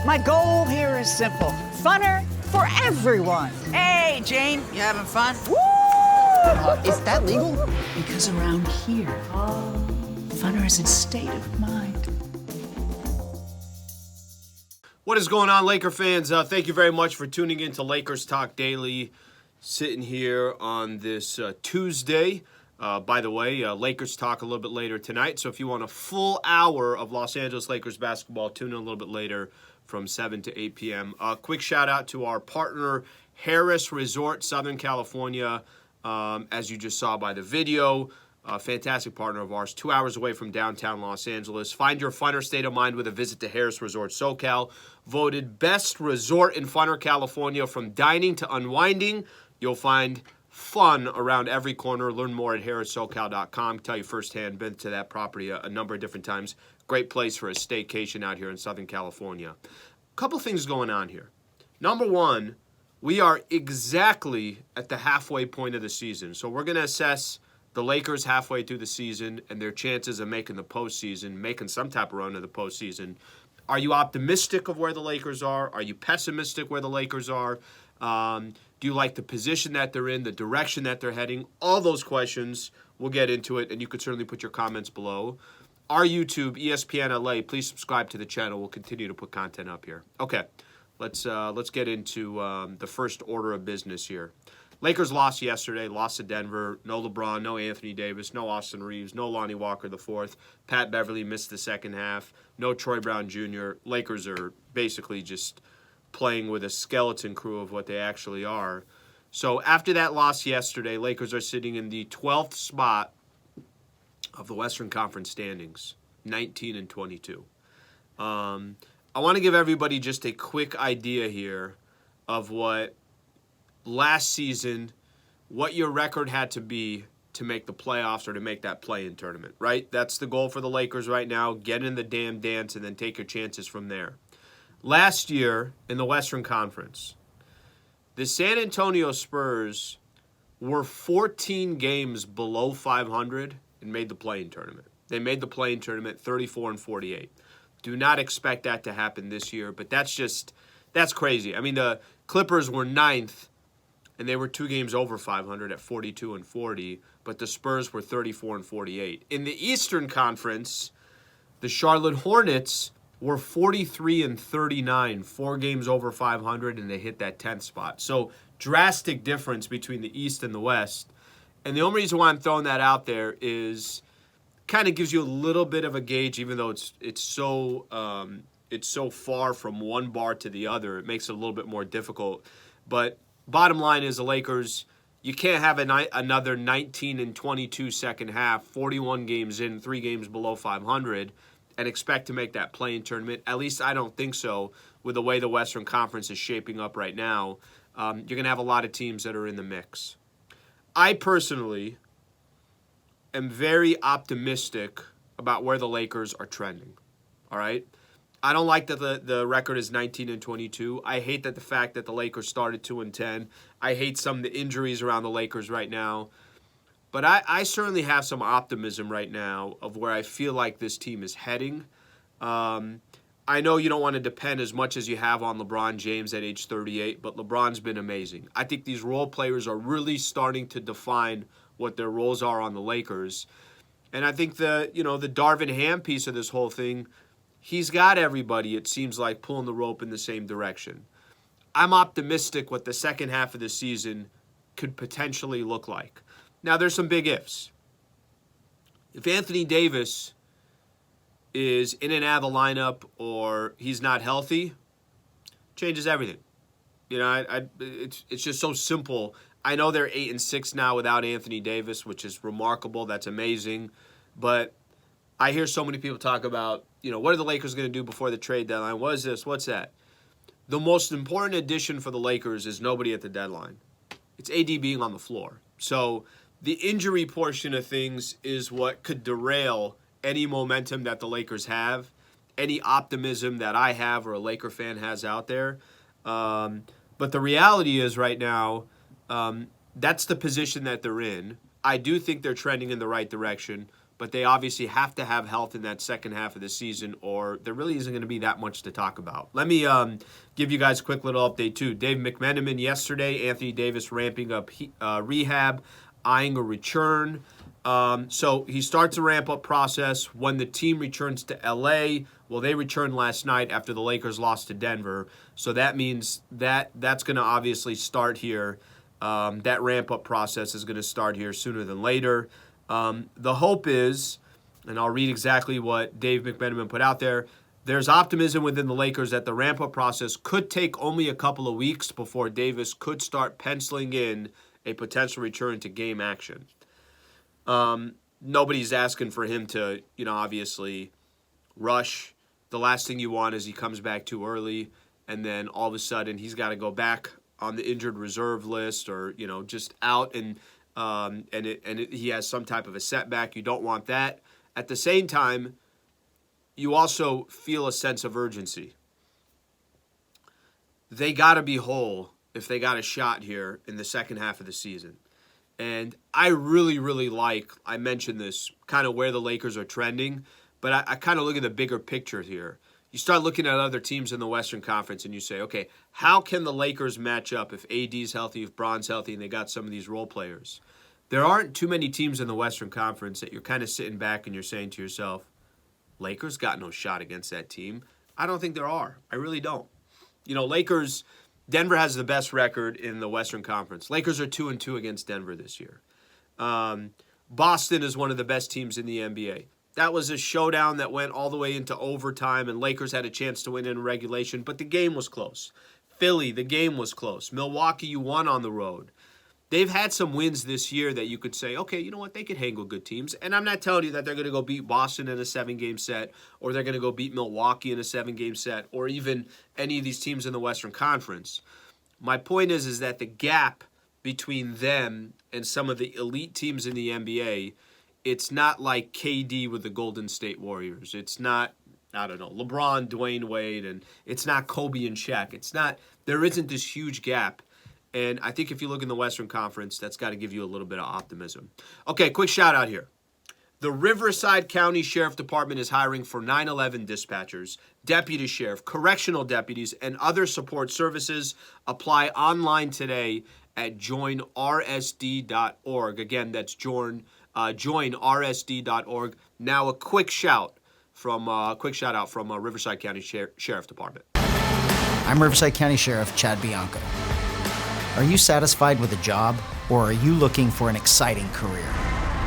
My goal here is simple. Funner for everyone. Hey, Jane, you having fun? Woo! Is that legal? Because around here, funner is a state of mind. What is going on, Laker fans? Thank you very much for tuning in to Lakers Talk Daily. Sitting here on this Tuesday. By the way, Lakers talk a little bit later tonight. So if you want a full hour of Los Angeles Lakers basketball, tune in a little bit later from 7 to 8 p.m. Quick shout out to our partner, Harrah's Resort, Southern California. As you just saw by the video, a fantastic partner of ours, 2 hours away from downtown Los Angeles. Find your funner state of mind with a visit to Harrah's Resort SoCal. Voted best resort in funner California. From dining to unwinding, you'll find fun around every corner. Learn more at harrahssocal.com. Tell you firsthand, been to that property a number of different times. Great place for a staycation out here in Southern California. A couple things going on here. Number one, we are exactly at the halfway point of the season. So we're going to assess the Lakers halfway through the season and their chances of making the postseason, making some type of run of the postseason. Are you optimistic of where the Lakers are? Are you pessimistic where the Lakers are? Do you like the position that they're in, the direction that they're heading? All those questions, we'll get into it, and you could certainly put your comments below. Our YouTube, ESPN LA, please subscribe to the channel. We'll continue to put content up here. Okay, let's get into the first order of business here. Lakers lost yesterday, lost to Denver. No LeBron, no Anthony Davis, no Austin Reeves, no Lonnie Walker IV. Pat Beverly missed the second half. No Troy Brown Jr. Lakers are basically just playing with a skeleton crew of what they actually are. So after that loss yesterday, Lakers are sitting in the 12th spot of the Western Conference standings, 19-22. I want to give everybody just a quick idea here of what last season, what your record had to be to make the playoffs or to make that play-in tournament, right? That's the goal for the Lakers right now. Get in the damn dance and then take your chances from there. Last year in the Western Conference, the San Antonio Spurs were 14 games below 500 and made the play-in tournament. They made the play-in tournament 34-48. Do not expect that to happen this year, but that's crazy. I mean, the Clippers were 9th, and they were 2 games over 500 at 42-40, but the Spurs were 34-48. In the Eastern Conference, the Charlotte Hornets were 43-39, 4 games over 500, and they hit that 10th spot. So drastic difference between the East and the West. And the only reason why I'm throwing that out there is kind of gives you a little bit of a gauge, even though it's so far from one bar to the other. It makes it a little bit more difficult. But bottom line is the Lakers, you can't have another 19-22 second half, 41 games in, 3 games below 500, and expect to make that play-in tournament. At least I don't think so with the way the Western Conference is shaping up right now. You're going to have a lot of teams that are in the mix. I personally am very optimistic about where the Lakers are trending. All right? I don't like that the record is 19-22. I hate that the fact that the Lakers started 2-10. I hate some of the injuries around the Lakers right now. But I certainly have some optimism right now of where I feel like this team is heading. I know you don't want to depend as much as you have on LeBron James at age 38, but LeBron's been amazing. I think these role players are really starting to define what their roles are on the Lakers. And I think the Darvin Ham piece of this whole thing, he's got everybody, it seems like, pulling the rope in the same direction. I'm optimistic what the second half of the season could potentially look like. Now, there's some big ifs. If Anthony Davis is in and out of the lineup or he's not healthy, changes everything. It's just so simple. I know they're 8-6 now without Anthony Davis, which is remarkable. That's amazing. But I hear so many people talk about, what are the Lakers going to do before the trade deadline? What is this? What's that? The most important addition for the Lakers is nobody at the deadline. It's AD being on the floor. So the injury portion of things is what could derail any momentum that the Lakers have, any optimism that I have or a Laker fan has out there. But the reality is right now, that's the position that they're in. I do think they're trending in the right direction, but they obviously have to have health in that second half of the season, or there really isn't going to be that much to talk about. Let me give you guys a quick little update, too. Dave McMenamin yesterday, Anthony Davis ramping up rehab, eyeing a return. So he starts a ramp-up process when the team returns to L.A. Well, they returned last night after the Lakers lost to Denver. So that means that's going to obviously start here. That ramp-up process is going to start here sooner than later. The hope is, and I'll read exactly what Dave McMenamin put out there, there's optimism within the Lakers that the ramp-up process could take only a couple of weeks before Davis could start penciling in a potential return to game action. Nobody's asking for him to, obviously rush. The last thing you want is he comes back too early, and then all of a sudden he's got to go back on the injured reserve list, or just out, and he has some type of a setback. You don't want that. At the same time, you also feel a sense of urgency. They got to be whole if they got a shot here in the second half of the season. And I really, really I mentioned this, kind of where the Lakers are trending, but I kind of look at the bigger picture here. You start looking at other teams in the Western Conference and you say, okay, how can the Lakers match up if AD's healthy, if Bron's healthy, and they got some of these role players? There aren't too many teams in the Western Conference that you're kind of sitting back and you're saying to yourself, Lakers got no shot against that team. I don't think there are. I really don't. Lakers, Denver has the best record in the Western Conference. Lakers are 2-2 against Denver this year. Boston is one of the best teams in the NBA. That was a showdown that went all the way into overtime, and Lakers had a chance to win in regulation, but the game was close. Philly, the game was close. Milwaukee, you won on the road. They've had some wins this year that you could say, okay, you know what, they could hang with good teams. And I'm not telling you that they're going to go beat Boston in a 7-game set, or they're going to go beat Milwaukee in a 7-game set, or even any of these teams in the Western Conference. My point is that the gap between them and some of the elite teams in the NBA, it's not like KD with the Golden State Warriors. It's not, LeBron, Dwayne Wade, and it's not Kobe and Shaq. There isn't this huge gap. And I think if you look in the Western Conference, that's got to give you a little bit of optimism. Okay, quick shout out here. The Riverside County Sheriff Department is hiring for 911 dispatchers, deputy sheriff, correctional deputies, and other support services. Apply online today at joinrsd.org. Again, that's joinrsd.org. Now a quick shout out from Riverside County Sheriff Department. I'm Riverside County Sheriff Chad Bianco. Are you satisfied with a job, or are you looking for an exciting career?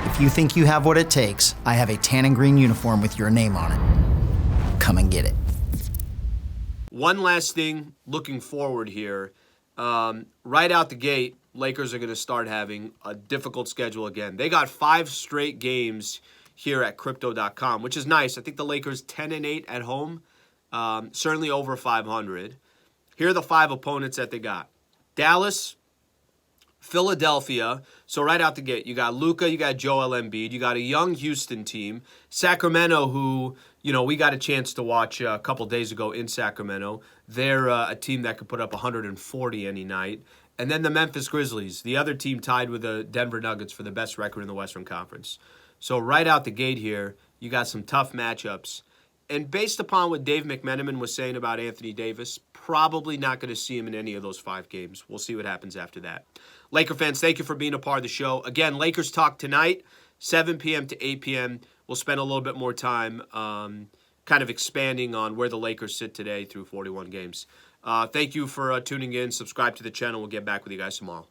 If you think you have what it takes, I have a tan and green uniform with your name on it. Come and get it. One last thing, looking forward here. Right out the gate, Lakers are going to start having a difficult schedule again. They got 5 straight games here at Crypto.com, which is nice. I think the Lakers 10-8 at home, certainly over 500. Here are the 5 opponents that they got. Dallas, Philadelphia. So right out the gate, you got Luka, you got Joel Embiid, you got a young Houston team. Sacramento, who, we got a chance to watch a couple days ago in Sacramento. They're a team that could put up 140 any night. And then the Memphis Grizzlies, the other team tied with the Denver Nuggets for the best record in the Western Conference. So right out the gate here, you got some tough matchups. And based upon what Dave McMenamin was saying about Anthony Davis, probably not going to see him in any of those 5 games. We'll see what happens after that. Laker fans, thank you for being a part of the show. Again, Lakers Talk tonight, 7 p.m. to 8 p.m. We'll spend a little bit more time kind of expanding on where the Lakers sit today through 41 games. Thank you for tuning in. Subscribe to the channel. We'll get back with you guys tomorrow.